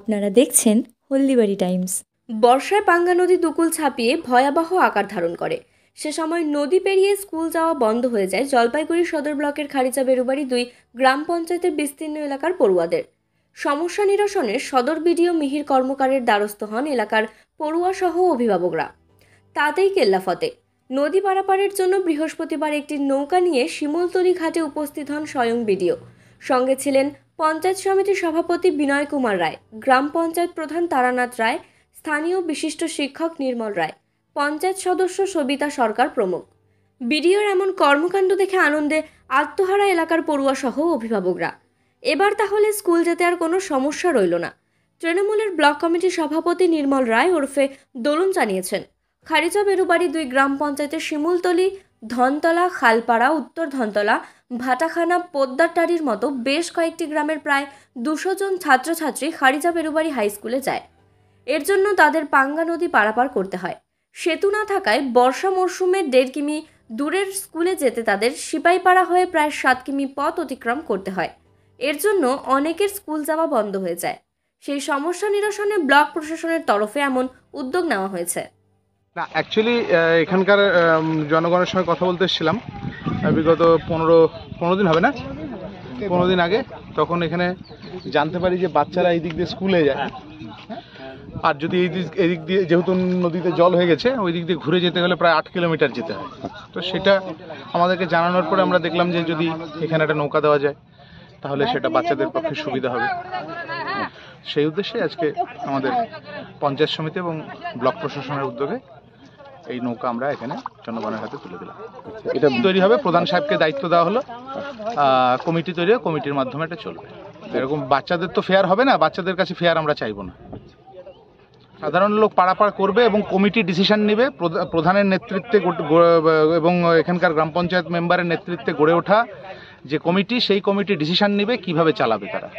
আপনারা দেখছেন হলদিবাড়ি টাইমস। বর্ষায় পাঙ্গা নদী দুকুল ছাপিয়ে ভয়াবহ আকার ধারণ করে। সে সময় নদী পেরিয়ে স্কুল যাওয়া বন্ধ হয়ে যায় জলপাইগুড়ি সদর ব্লকের খারিচা বেরুবাড়ি 2 গ্রাম পঞ্চায়েতের বিস্তীর্ণ এলাকার পড়ুয়াদের। সমস্যা নিরসনে সদর বিডিও মিহির কর্মকারের দ্বারস্থ হন এলাকার পড়ুয়া সহ অভিভাবকরা। তাতেই কেল্লাফতে নদী পারাপারের জন্য বৃহস্পতিবার একটি নৌকা নিয়ে শিমুলতলী ঘাটে উপস্থিত হন স্বয়ং বিডিও। সঙ্গে ছিলেন পঞ্চায়েত সমিতির সভাপতি বিনয় কুমার রায়, গ্রাম পঞ্চায়েত প্রধান তারানাথ রায়, স্থানীয় বিশিষ্ট শিক্ষক নির্মল রায়, পঞ্চায়েত সদস্য সবিতা সরকার প্রমুখ। বিডিওর এমন কর্মকাণ্ড দেখে আনন্দে আত্মহারা এলাকার পড়ুয়া সহ অভিভাবকরা। এবার তাহলে স্কুল যেতে আর কোনো সমস্যা রইল না। তৃণমূলের ব্লক কমিটির সভাপতি নির্মল রায় ওরফে দোলন জানিয়েছেন, খারিচা বেরুবাড়ি 2 গ্রাম পঞ্চায়েতের শিমুলতলী, ধনতলা, খালপাড়া, উত্তর ধনতলা, ভাটাখানা, পোদ্দারটারির মতো বেশ কয়েকটি গ্রামের প্রায় 200 জন ছাত্রছাত্রী খারিচা বেরুবাড়ি হাই স্কুলে যায়। এর জন্য তাদের পাঙ্গা নদী পারাপার করতে হয়। সেতু না থাকায় বর্ষা মরশুমে 1.5 কিমি দূরের স্কুলে যেতে তাদের সিপাইপাড়া হয়ে প্রায় 7 কিমি পথ অতিক্রম করতে হয়। এর জন্য অনেকের স্কুল যাওয়া বন্ধ হয়ে যায়। সেই সমস্যা নিরসনে ব্লক প্রশাসনের তরফে এমন উদ্যোগ নেওয়া হয়েছে। না, অ্যাকচুয়ালি এখানকার জনগণের সঙ্গে কথা বলতে এসেছিলাম বিগত 15 দিন হবে না, 15 দিন আগে। তখন এখানে জানতে পারি যে বাচ্চারা এই দিক দিয়ে স্কুলে যায়, আর যদি এদিক দিয়ে যেহেতু নদীতে জল হয়ে গেছে ওই দিক দিয়ে ঘুরে যেতে গেলে প্রায় 8 কিলোমিটার যেতে হয়। তো সেটা আমাদেরকে জানানোর পরে আমরা দেখলাম যে যদি এখানে একটা নৌকা দেওয়া যায় তাহলে সেটা বাচ্চাদের পক্ষে সুবিধা হবে। সেই উদ্দেশ্যে আজকে আমাদের পঞ্চায়েত সমিতি এবং ব্লক প্রশাসনের উদ্যোগে এই নৌকা আমরা এখানে জনগণের হাতে তুলে দিলাম। এটা তৈরি হবে, প্রধান সাহেবকে দায়িত্ব দেওয়া হলো, কমিটি তৈরি হবে, কমিটির মাধ্যমে এটা চলবে। এরকম বাচ্চাদের তো ফেয়ার হবে না, বাচ্চাদের কাছে ফেয়ার আমরা চাইবো না। সাধারণ লোক পারাপার করবে এবং কমিটি ডিসিশন নেবে প্রধানের নেতৃত্বে এবং এখানকার গ্রাম পঞ্চায়েত মেম্বারের নেতৃত্বে গড়ে ওঠা যে কমিটি, সেই কমিটি ডিসিশন নেবে কিভাবে চালাবে তারা।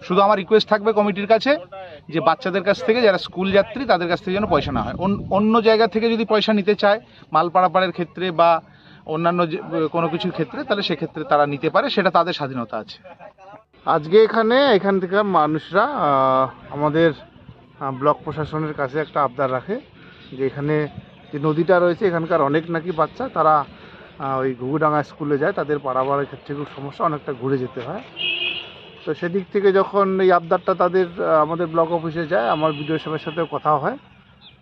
শুধু আমার রিকোয়েস্ট থাকবে কমিটির কাছে যে বাচ্চাদের কাছ থেকে, যারা স্কুল যাত্রী তাদের কাছ থেকে যেন পয়সা না হয়। অন্য জায়গা থেকে যদি পয়সা নিতে চায় মাল পারাপারের ক্ষেত্রে বা অন্যান্য কোনো কিছুর ক্ষেত্রে, তাহলে সেক্ষেত্রে তারা নিতে পারে, সেটা তাদের স্বাধীনতা আছে। আজকে এখান থেকে মানুষরা আমাদের ব্লক প্রশাসনের কাছে একটা আবদার রাখে যে এখানে যে নদীটা রয়েছে এখানকার অনেক নাকি বাচ্চা তারা ওই ঘুঘুডাঙ্গা স্কুলে যায়, তাদের পারাপারের ক্ষেত্রে খুব সমস্যা, অনেকটা ঘুরে যেতে হয়। তো সেদিক থেকে যখন এই আবদারটা তাদের আমাদের ব্লক অফিসে যায়, আমার বিডিও সাহেবের সাথেও কথা হয়,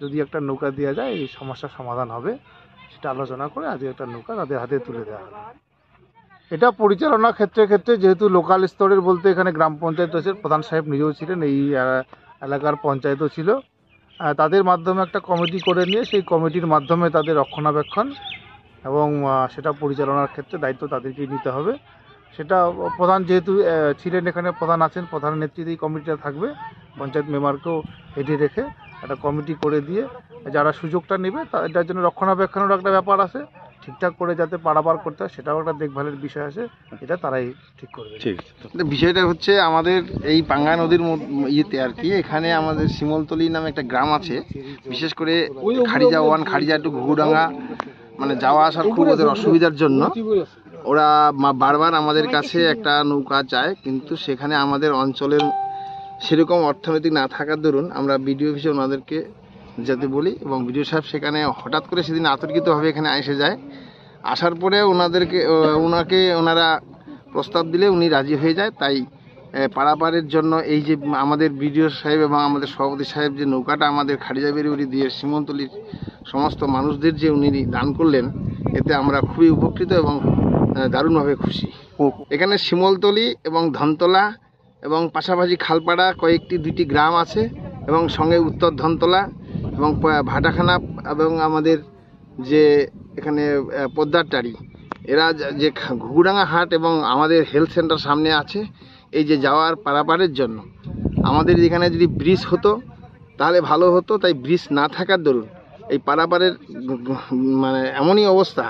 যদি একটা নৌকা দেওয়া যায় এই সমস্যার সমাধান হবে, সেটা আলোচনা করে আজকে একটা নৌকা তাদের হাতে তুলে দেওয়া হবে। এটা পরিচালনার ক্ষেত্রে যেহেতু লোকাল স্তরের বলতে এখানে গ্রাম পঞ্চায়েত রয়েছে, প্রধান সাহেব নিজেও ছিলেন, এই এলাকার পঞ্চায়েতও ছিল, তাদের মাধ্যমে একটা কমিটি করে নিয়ে সেই কমিটির মাধ্যমে তাদের রক্ষণাবেক্ষণ এবং সেটা পরিচালনার ক্ষেত্রে দায়িত্ব তাদেরকেই নিতে হবে। সেটা প্রধান যেহেতু ছিলেন, এখানে প্রধান আছেন, প্রধান নেতৃত্বে এই কমিটিটা থাকবে, পঞ্চায়েত মেম্বারকেও হেঁটে রেখে একটা কমিটি করে দিয়ে যারা সুযোগটা নেবে এটার জন্য রক্ষণাবেক্ষণের একটা ব্যাপার আছে, ঠিকঠাক করে যাতে পারাপার করতে হয় সেটাও একটা দেখভালের বিষয় আছে, এটা তারাই ঠিক করবে। ঠিক, বিষয়টা হচ্ছে আমাদের এই পাঙ্গা নদীর ইয়েতে আর কি, এখানে আমাদের শিমুলতলী নামে একটা গ্রাম আছে, বিশেষ করে খারিজা 1, খারিজা 2, ঘুঘুডাঙ্গা মানে যাওয়া আসার খুব ওদের অসুবিধার জন্য ওরা বারবার আমাদের কাছে একটা নৌকা চায়, কিন্তু সেখানে আমাদের অঞ্চলের সেরকম অর্থনৈতিক না থাকার দরুন আমরা বিডিও অফিসে ওনাদেরকে যেতে বলি এবং বিডিও সাহেব সেখানে হঠাৎ করে সেদিন আতর্কিতভাবে এখানে এসে যায়। আসার পরে ওনারা প্রস্তাব দিলে উনি রাজি হয়ে যায়। তাই পারাপারের জন্য এই যে আমাদের বিডিও সাহেব এবং আমাদের সভাপতি সাহেব যে নৌকাটা আমাদের খারিজা বেরুবাড়ি দিয়ে শিমুলতলীর সমস্ত মানুষদের যে উনি দান করলেন, এতে আমরা খুবই উপকৃত এবং দারুণভাবে খুশি। এখানে শিমুলতলী এবং ধনতলা এবং পাশাপাশি খালপাড়া কয়েকটি 2টি গ্রাম আছে এবং সঙ্গে উত্তর ধনতলা এবং ভাটাখানা এবং আমাদের যে এখানে পোদ্দারটারি, এরা যে ঘুঘুডাঙ্গা হাট এবং আমাদের হেলথ সেন্টার সামনে আছে, এই যে যাওয়ার পারাপারের জন্য আমাদের এখানে যদি ব্রিজ হতো তাহলে ভালো হতো। তাই ব্রিজ না থাকার দরুন এই পারাপারের মানে এমনই অবস্থা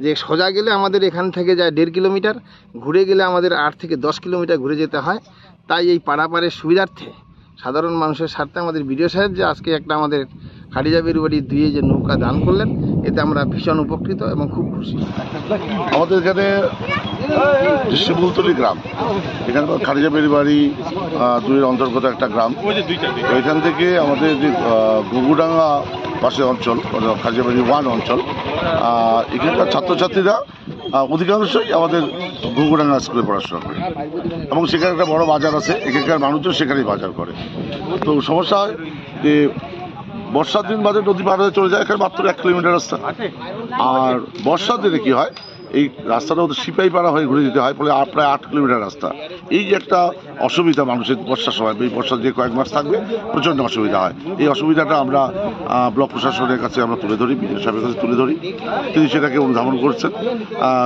যে সোজা গেলে আমাদের এখান থেকে যায় 1.5 কিলোমিটার, ঘুরে গেলে আমাদের 8 থেকে 10 কিলোমিটার ঘুরে যেতে হয়। তাই এই পারাপারের সুবিধার্থে সাধারণ মানুষের স্বার্থে আমাদের বিডিও সাহেব যে আজকে একটা আমাদের খারিজা বেরুবাড়ি 2 যে নৌকা দান করলেন, এতে আমরা ভীষণ উপকৃত এবং খুব খুশি। আমাদের এখানে যে শিমুলতলি গ্রাম, এখানে খারিজা বেরিবাড়ি দুইয়ের অন্তর্গত একটা গ্রাম। এখান থেকে আমাদের যে ঘুঘুডাঙ্গা পাশে অঞ্চল, খারিজাবাড়ি 1 অঞ্চল, এখানকার ছাত্রছাত্রীরা অধিকাংশই আমাদের ঘুঘুডাঙ্গা স্কুলে পড়াশোনা করে এবং সেখানে একটা বড় বাজার আছে, এখানকার মানুষজন সেখানেই বাজার করে। তো সমস্যা হয় যে বর্ষার দিন বাদে নদী পার হয়ে চলে যায়, এখানে মাত্র 1 কিলোমিটার রাস্তা। আর বর্ষার দিনে কি হয়, এই রাস্তাটা ওদের সিপাহীপাড়া হয়ে ঘুরে যেতে হয়, ফলে প্রায় 8 কিলোমিটার রাস্তা। এই যে একটা অসুবিধা মানুষের বর্ষার সময়, এই বর্ষার যে কয়েক মাস থাকবে প্রচণ্ড অসুবিধা হয়। এই অসুবিধাটা আমরা ব্লক প্রশাসনের কাছে আমরা তুলে ধরি, বিডিও সাহেবের কাছে তুলে ধরি। তিনি সেটাকে অনুধাবন করছেন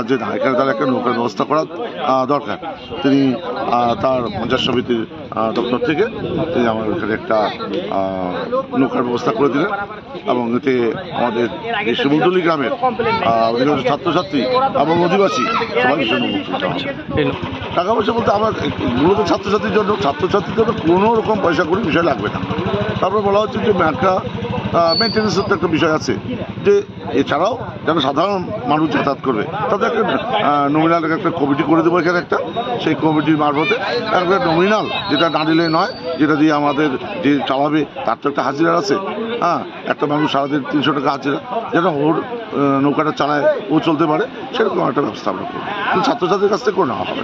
যে না, এখানে তার একটা নৌকার ব্যবস্থা করা দরকার। তিনি তার পঞ্চায়েত সমিতির দপ্তর থেকে তিনি আমার এখানে একটা নৌকার ব্যবস্থা করে দিলেন এবং এতে আমাদের এই শিমুলতলি গ্রামের অধিকাংশ ছাত্রছাত্রী এবং অধিবাসী সবাই ভীষণ উপকৃত হচ্ছে। টাকা পয়সা বলতে আমার মূলত ছাত্রছাত্রীর জন্য কোনো রকম পয়সা করে বিষয় লাগবে না। তারপরে বলা হচ্ছে যে একটা মেনটেন্যান্সের তো একটা বিষয় আছে, যে এছাড়াও যারা সাধারণ মানুষ যাতায়াত করবে তাদের একটা নমিনাল একটা কমিটি করে দেবো এখানে একটা, সেই কমিটির মারফতে একটা নমিনাল, যেটা না দিলে নয়, যেটা দিয়ে আমাদের যে চালাবে তার তো একটা হাজিরা আছে। হ্যাঁ, একটা মানুষ সারাদিন 300 টাকা হাজিরা, যেন ওর নৌকাটা চালায় ও চলতে পারে, সেরকম একটা ব্যবস্থা আমরা করবো। ছাত্রছাত্রীর কাছ থেকে করে নেওয়া হবে।